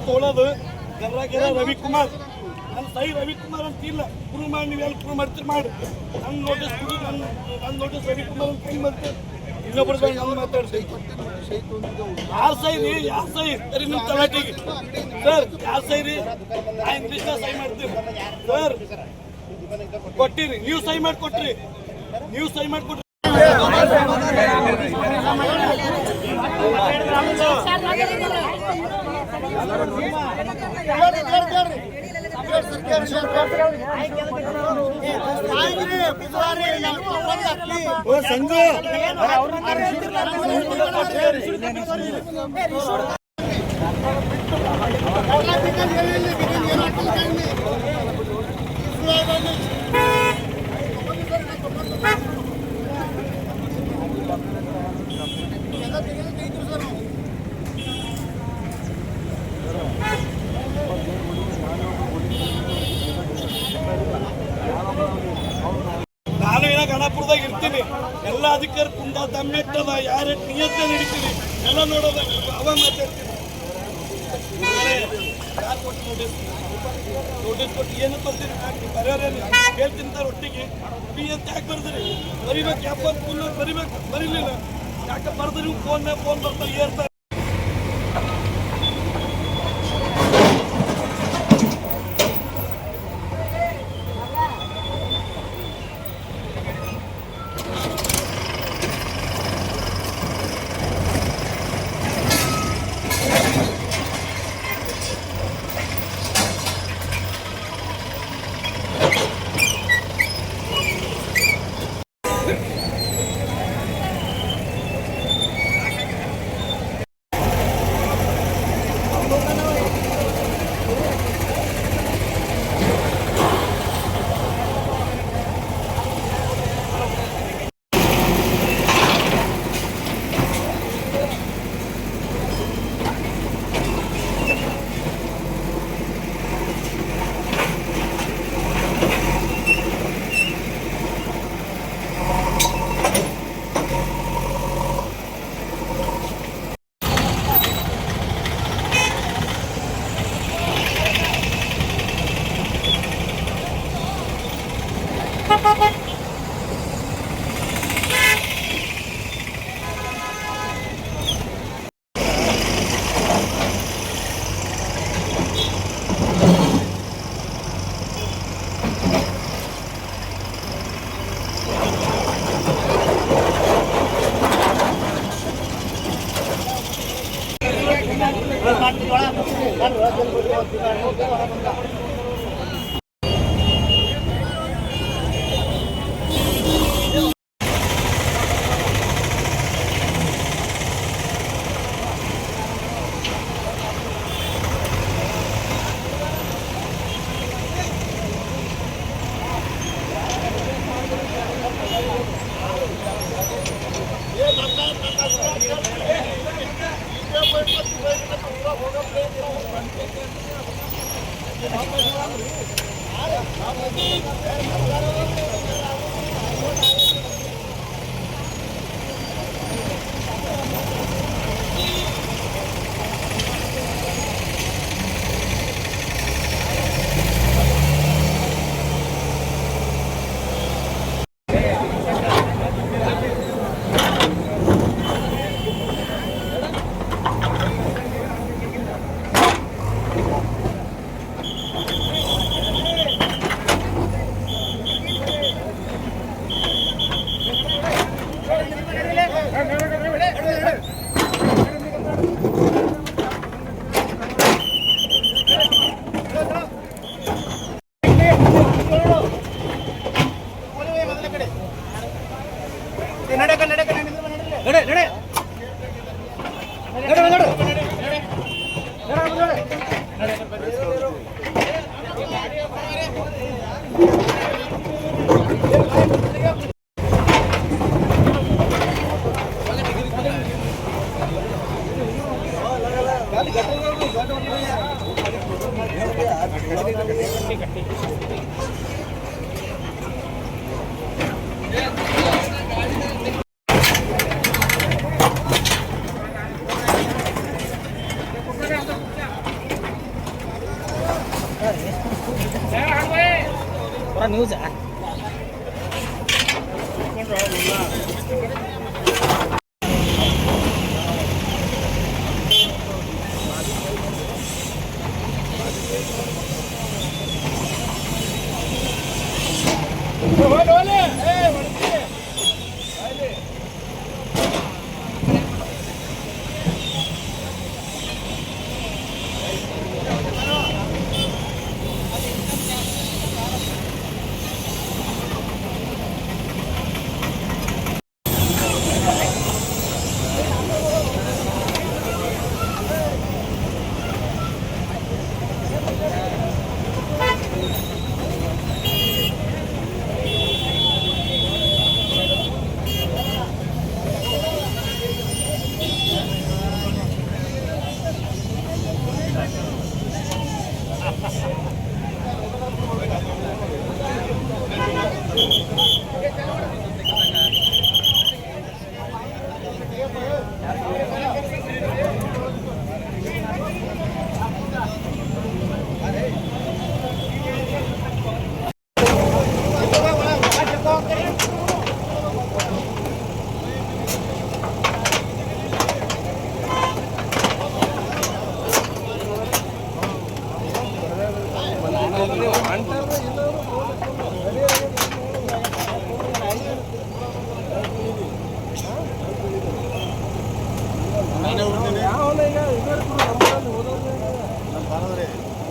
ತೋಳದು ಗರ್ರಾಗೆರ ರವಿಕುಮಾರ್ ನನ್ನ ಸೈ ರವಿಕುಮಾರ್ ಅಂತ ಇಲ್ಲ. ಪ್ರೂವ್ ಮಾಡಿ, ನೀವು ಎಲ್ಲಿ ಪ್ರೂವ್ ಮಾಡ್ತೀರಿ ಮಾಡಿ. ನನ್ನ ನೋಟಿಸ್ ಕೊಡಿ, ನನ್ನ ನೋಟಿಸ್ ರವಿಕುಮಾರ್ ಅಂತ ಹೆಂಗೆ ಮಾಡ್ತೀರಿ? ಇನ್ನೊಬ್ಬರ ಹಂಗೆ ಮಾತಾಡ್ತೀವಿ. ಯಾರು ಸೈ ರೀ? ಯಾರು ಸೈ ಸರಿ ನಿಮ್ಮ ತಲಾಟಿಗೆ ಸರ್? ಯಾರು ಸೈ ರೀ? ನಾ ಇಂಗ್ಲೀಷ್ನ ಸೈ ಮಾಡ್ತೀವಿ ಸರ್. ಕೊಟ್ಟಿರಿ, ನೀವು ಸೈ ಮಾಡಿಕೊಟ್ರಿ, ನೀವು ಸೈ ಮಾಡಿಕೊಟ್ರಿ. ಸಂಜು ನಾನು ಏನ ಗಣಪುರದಾಗ ಇರ್ತೀನಿ. ಎಲ್ಲ ಅಧಿಕಾರ ತುಂಬ ದಮ್ಮೆಟ್ಟದ, ಯಾರ ನಿಯಂತ್ರಣ ನಡೀತೀನಿ ಎಲ್ಲ ನೋಡೋದ. ಅವ ಮಾತಾಡ್ತೀನಿ. ನೋಟಿಸ್ ಕೊಟ್ಟು ಏನು ಬರ್ತೀರಿ? ಬರೆಯೋರೇನು ಹೇಳ್ತಿಂತಾರೆ ಒಟ್ಟಿಗೆ ಬಿ ಅಂತ ಯಾಕೆ ಬರ್ತೀರಿ? ಬರಿಬೇಕು, ಯಾಕೆ ಫುಲ್ ಬರಿಬೇಕು. ಬರೀಲಿಲ್ಲ ಯಾಕೆ ಬರ್ದ್ರಿ? ಫೋನ್ ಬರ್ತಾರೆ ಏರ್ತಾರೆ. Gracias. ನ್ಯೂಸ್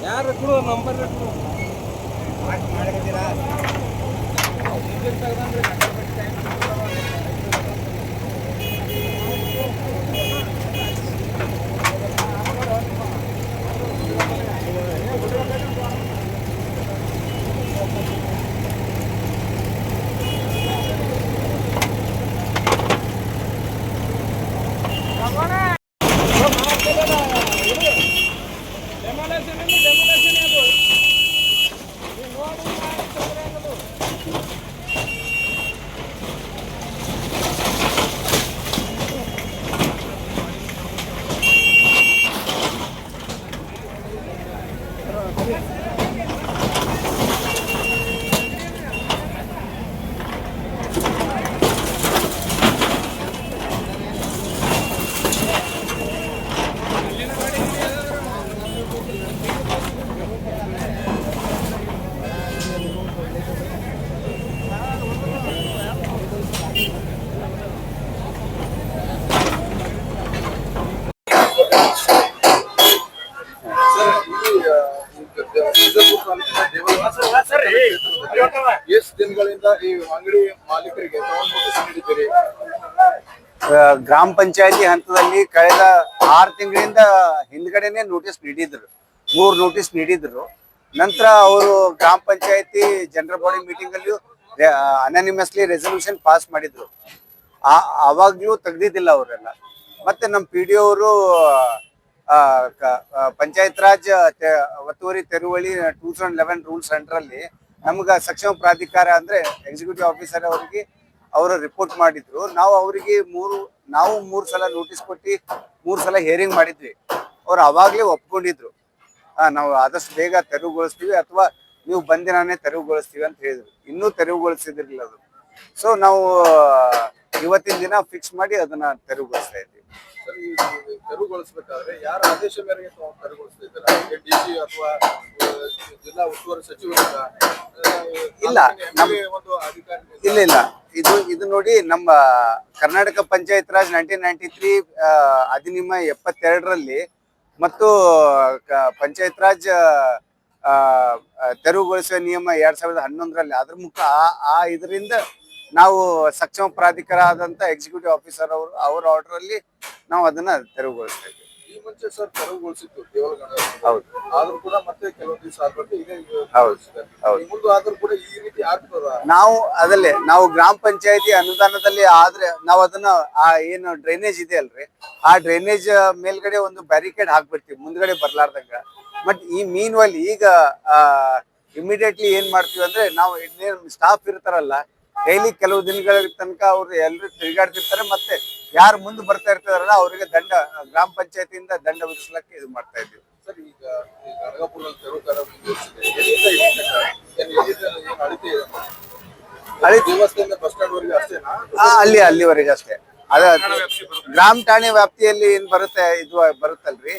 ಯಾರು ನಂಬರ್ ಎಷ್ಟು ದಿನಗಳಿಂದ ಈ ಅಂಗಡಿ ಮಾಲೀಕರಿಗೆ ನೀಡಿದ್ದೀರಿ? ಗ್ರಾಮ ಪಂಚಾಯತಿ ಹಂತದಲ್ಲಿ ಕಳೆದ 6 ತಿಂಗಳಿಂದ ಹಿಂದ್ಗಡೆನೆ ನೋಟಿಸ್ ನೀಡಿದ್ರು, 3 ನೋಟಿಸ್ ನೀಡಿದ್ರು. ನಂತರ ಅವರು ಗ್ರಾಮ ಪಂಚಾಯತಿ ಜನರಲ್ ಬಾಡಿ ಮೀಟಿಂಗ್ ಅಲ್ಲಿ ಅನಾನಿಮಸ್ಲಿ ರೆಸಲ್ಯೂಷನ್ ಪಾಸ್ ಮಾಡಿದ್ರು. ಅವಾಗ್ಲೂ ತೆಗ್ದಿದ್ದಿಲ್ಲ ಅವರೆಲ್ಲ. ಮತ್ತೆ ನಮ್ಮ PDO ಅವರು ಪಂಚಾಯತ್ ರಾಜ್ ಒತ್ತುವರಿ ತೆರವಳಿ 2011 ರೂಲ್ಸ್ ಅಂಡರಲ್ಲಿ ನಮ್ಗ ಸಕ್ಷಮ ಪ್ರಾಧಿಕಾರ ಅಂದ್ರೆ ಎಕ್ಸಿಕ್ಯೂಟಿವ್ ಆಫೀಸರ್ ಅವರಿಗೆ ಅವರು ರಿಪೋರ್ಟ್ ಮಾಡಿದ್ರು. ನಾವು ಅವರಿಗೆ 3 ಸಲ ನೋಟಿಸ್ ಕೊಟ್ಟು 3 ಸಲ ಹಿಯರಿಂಗ್ ಮಾಡಿದ್ವಿ. ಅವ್ರು ಅವಾಗ್ಲೇ ಒಪ್ಕೊಂಡಿದ್ರು, ನಾವು ಆದಷ್ಟು ಬೇಗ ತೆರವುಗೊಳಿಸ್ತೀವಿ ಅಥವಾ ನೀವು ಬಂದಿನಾನೇ ತೆರವುಗೊಳಿಸ್ತೀವಿ ಅಂತ ಹೇಳಿದ್ರು. ಇನ್ನೂ ತೆರವುಗೊಳಿಸಿದಿರಲಿಲ್ಲ ಅದು. ಸೊ ನಾವು ಇವತ್ತಿನ ದಿನ ಫಿಕ್ಸ್ ಮಾಡಿ ಅದನ್ನ ತೆರವುಗೊಳಿಸ್ತಾ ಇದ್ದೀವಿ. ತೆರವುಗೊಳಿಸಬೇಕಾದ್ರೆ ಯಾರ ಆದೇಶ ಮೇರೆಗೆ ತೆರವುಗೊಳಿಸ್ತಾ ಇದ್ದೀರಾ? DC ಅಥವಾ ಜಿಲ್ಲಾ ಉಸ್ತುವಾರಿ ಸಚಿವರಿಂದ? ಇಲ್ಲ, ಒಂದು ಅಧಿಕಾರಿ ಇಲ್ಲ. ಇದು ನೋಡಿ, ನಮ್ಮ ಕರ್ನಾಟಕ ಪಂಚಾಯತ್ ರಾಜ್ 1993 ಅಧಿನಿಯಮ 72ರಲ್ಲಿ ಮತ್ತು ಪಂಚಾಯತ್ ರಾಜ್ ತೆರವುಗೊಳಿಸುವ ನಿಯಮ 2011ರಲ್ಲಿ ಅದ್ರ ಮುಖ ಇದರಿಂದ ನಾವು ಸಕ್ಷಮ ಪ್ರಾಧಿಕಾರ ಆದಂತ ಎಕ್ಸಿಕ್ಯೂಟಿವ್ ಆಫೀಸರ್ ಅವ್ರ ಆರ್ಡರ್ ಅಲ್ಲಿ ನಾವು ಅದನ್ನ ತೆರವುಗೊಳಿಸ್ತಾ ಇದ್ದೀವಿ. ಈ ಮುಂಚೆ ಸರ್ ತೆರವುಗೊಳಿಸಿತ್ತು ದೇವಲಗಣ. ಹೌದು. ಆದ್ರೂ ಕೂಡ ಮತ್ತೆ ಕೆಲವೊಂದು ದಿವಸ ಆದ್ಮೇಲೆ ಇದೆ. ಹೌದು. ಮುಂದೆ ಆದ್ರೂ ಕೂಡ ಈ ರೀತಿ ಆಗ್ತದ? ನಾವು ಗ್ರಾಮ ಪಂಚಾಯತಿ ಅನುದಾನದಲ್ಲಿ ಆದ್ರೆ ನಾವು ಅದನ್ನ ಏನು ಡ್ರೈನೇಜ್ ಇದೆ ಅಲ್ರಿ, ಆ ಡ್ರೈನೇಜ್ ಮೇಲ್ಗಡೆ ಒಂದು ಬ್ಯಾರಿಕೇಡ್ ಹಾಕ್ಬಿಡ್ತೀವಿ ಮುಂದ್ಗಡೆ ಬರ್ಲಾರ್ದಂಗ. ಬಟ್ ಈ ಮೀನ್ವಲ್ಲಿ ಈಗ ಇಮಿಡಿಯೇಟ್ಲಿ ಏನ್ ಮಾಡ್ತೀವಿ ಅಂದ್ರೆ ನಾವು ಸ್ಟಾಫ್ ಇರ್ತಾರಲ್ಲ ಡೈಲಿ ಕೆಲವು ದಿನಗಳ ತನಕ ಅವ್ರು ಎಲ್ಲರೂ ತಿರುಗಾಡ್ತಿರ್ತಾರೆ. ಮತ್ತೆ ಯಾರು ಮುಂದೆ ಬರ್ತಾ ಇರ್ತಾರಲ್ಲ ಅವರಿಗೆ ಗ್ರಾಮ ಪಂಚಾಯತಿಯಿಂದ ದಂಡ ವಿಧಿಸ್ಲಿಕ್ಕೆ ಇದು ಮಾಡ್ತಾ ಇದ್ದೀವಿ. ಸರ್, ಈಗ ಈ ಗಣಗಾಪುರದಲ್ಲಿ ತೆರವು ಕಾರ್ಯ ಮುಂದುವರಿಸಿದೆ. ಎಲ್ಲಿಂದ ಎಲ್ಲಿಗೆ ಸರ್? ಏನು ಅಳತೆ ಇದೆ? ದೇವಸ್ಥಾನದಿಂದ ಬಸ್ ಸ್ಟ್ಯಾಂಡ್ ವರೆಗೆ ಅಷ್ಟೇನಾ? ಅಲ್ಲಿವರೆಗೆ ಅಷ್ಟೇ. ಅದ ಗ್ರಾಮ ಠಾಣೆ ವ್ಯಾಪ್ತಿಯಲ್ಲಿ ಏನ್ ಬರುತ್ತೆ ಇದು ಬರುತ್ತಲ್ರಿ.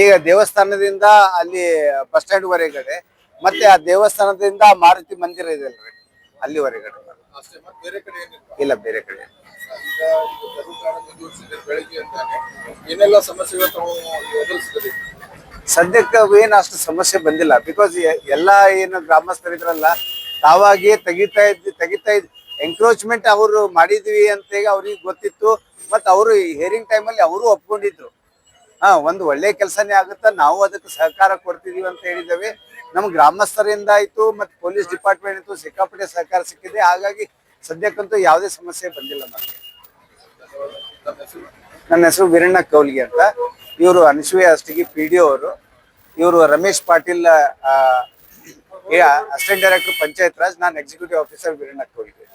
ಈಗ ದೇವಸ್ಥಾನದಿಂದ ಅಲ್ಲಿ ಬಸ್ ಸ್ಟ್ಯಾಂಡ್ ವರೆಗಡೆ ಮತ್ತೆ ಆ ದೇವಸ್ಥಾನದಿಂದ ಮಾರುತಿ ಮಂದಿರ ಇದೆ ಅಲ್ರಿ ಅಲ್ಲಿವರೆಗಡೆ ಅಷ್ಟೇ, ಮತ್ತೆ ಬೇರೆ ಕಡೆ ಏನಿಲ್ಲ? ಇಲ್ಲ, ಬೇರೆ ಕಡೆ. ಈಗ ತೆರವು ಕಾರ್ಯ ಮುಂದುವರಿಸಿದೆ ಬೆಳಿಗ್ಗೆ ಅಂತಾನೆ. ಏನೆಲ್ಲ ಸಮಸ್ಯೆಗಳು ತಾವು ಎದುರಿಸಿದ್ರಿ? ಸದ್ಯಕ್ಕೆ ಏನು ಅಷ್ಟು ಸಮಸ್ಯೆ ಬಂದಿಲ್ಲ. ಬಿಕಾಸ್ ಎಲ್ಲಾ ಏನು ಗ್ರಾಮಸ್ಥರಿದ್ರಲ್ಲ ತಾವಾಗಿ ತೆಗಿತಾ ಇದ್ ಎಂಕ್ರೋಚ್ಮೆಂಟ್ ಅವರು ಮಾಡಿದ್ವಿ ಅಂತ ಅವ್ರಿಗೆ ಗೊತ್ತಿತ್ತು. ಮತ್ ಅವರು ಹಿಯರಿಂಗ್ ಟೈಮಲ್ಲಿ ಅವರು ಒಪ್ಕೊಂಡಿದ್ರು. ಒಂದು ಒಳ್ಳೆ ಕೆಲಸನೇ ಆಗುತ್ತಾ, ನಾವು ಅದಕ್ಕೆ ಸಹಕಾರ ಕೊಡ್ತಿದೀವಿ ಅಂತ ಹೇಳಿದ್ದೇವೆ. ನಮ್ ಗ್ರಾಮಸ್ಥರಿಂದ ಆಯ್ತು ಮತ್ತೆ ಪೊಲೀಸ್ ಡಿಪಾರ್ಟ್ಮೆಂಟ್ ಇತ್ತು ಸಿಕ್ಕಾಪಟ್ಟೆ ಸಹಕಾರ ಸಿಕ್ಕಿದೆ. ಹಾಗಾಗಿ ಸದ್ಯಕ್ಕಂತೂ ಯಾವುದೇ ಸಮಸ್ಯೆ ಬಂದಿಲ್ಲ ನಮಗೆ. ನನ್ನ ಹೆಸರು ವೀರಣ್ಣ ಕೌಲ್ಗಿ ಅಂತ. ಇವರು ಅನಸೂಯ ಅಷ್ಟಗಿ PDO ಅವರು. ಇವರು ರಮೇಶ್ ಪಾಟೀಲ್ ಅಸಿಸ್ಟೆಂಟ್ ಡೈರೆಕ್ಟರ್ ಪಂಚಾಯತ್ ರಾಜ್. ನಾನು ಎಕ್ಸಿಕ್ಯೂಟಿವ್ ಆಫೀಸರ್ ವೀರಣ್ಣ ಕೌಲ್ಗಿ.